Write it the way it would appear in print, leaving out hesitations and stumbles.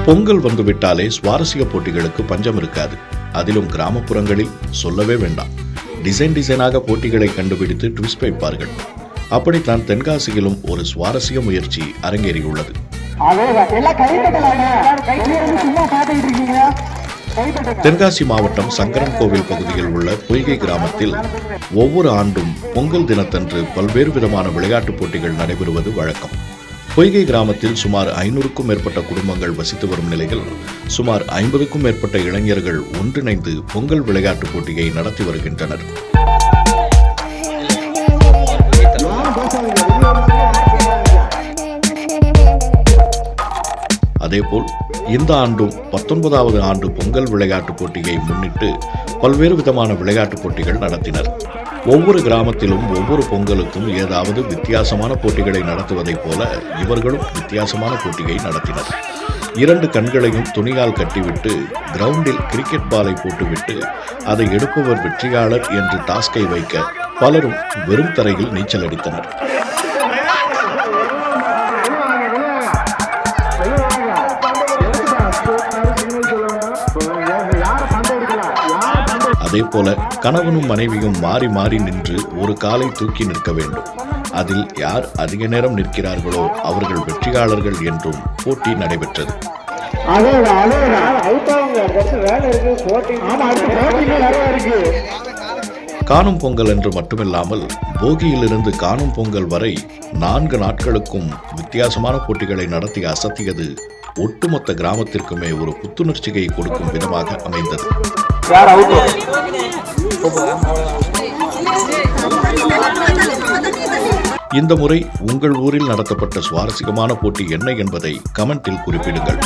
பொங்கல் வந்துவிட்டாலே சுவாரஸ்ய போட்டிகளுக்கு பஞ்சம் இருக்காது. அதிலும் கிராமப்புறங்களில் சொல்லவே வேண்டாம். டிசைனாக போட்டிகளை கண்டுபிடித்து ட்விஸ்ட் வைப்பார்கள். அப்படித்தான் தென்காசியிலும் ஒரு சுவாரஸ்ய முயற்சி அரங்கேறியுள்ளது. தென்காசி மாவட்டம் சங்கரன் கோவில் பகுதியில் உள்ள பொய்கை கிராமத்தில் ஒவ்வொரு ஆண்டும் பொங்கல் தினத்தன்று பல்வேறு விதமான விளையாட்டுப் போட்டிகள் நடைபெறுவது வழக்கம். பொய்கை கிராமத்தில் சுமார் 500க்கும் மேற்பட்ட குடும்பங்கள் வசித்து வரும் நிலையில் சுமார் 50க்கும் மேற்பட்ட இளைஞர்கள் ஒன்றிணைந்து பொங்கல் விளையாட்டுப் போட்டியை நடத்தி வருகின்றனர். அதேபோல் இந்த ஆண்டும் 19வது ஆண்டு பொங்கல் விளையாட்டுப் போட்டியை முன்னிட்டு பல்வேறு விதமான விளையாட்டுப் போட்டிகள் நடத்தினர். ஒவ்வொரு கிராமத்திலும் ஒவ்வொரு பொங்கலுக்கும் ஏதாவது வித்தியாசமான போட்டிகளை நடத்துவதைப் போல இவர்களும் வித்தியாசமான போட்டியை நடத்தினர். 2 கண்களையும் துணியால் கட்டிவிட்டு கிரவுண்டில் கிரிக்கெட் பாலை போட்டுவிட்டு அதை எடுப்பவர் வெற்றியாளர் என்று டாஸ்கை வைக்க பலரும் வெறும் தரையில் நீச்சல் அடித்தனர். அதேபோல கணவனும் மனைவியும் மாறி மாறி நின்று ஒரு காலை தூக்கி நிற்க வேண்டும். அதில் யார் அதிக நேரம் நிற்கிறார்களோ அவர்கள் வெற்றியாளர்கள் என்றும் போட்டி நடைபெற்றது. காணும் பொங்கல் என்று மட்டுமில்லாமல் போகியிலிருந்து காணும் பொங்கல் வரை 4 நாட்களுக்கும் வித்தியாசமான போட்டிகளை நடத்தி அசத்தியது ஒட்டுமொத்த கிராமத்திற்குமே ஒரு புத்துணர்ச்சியை கொடுக்கும் விதமாக அமைந்தது. இந்த முறை உங்கள் ஊரில் நடத்தப்பட்ட சுவாரஸ்யமான போட்டி என்ன என்பதை கமெண்டில் குறிப்பிடுங்கள்.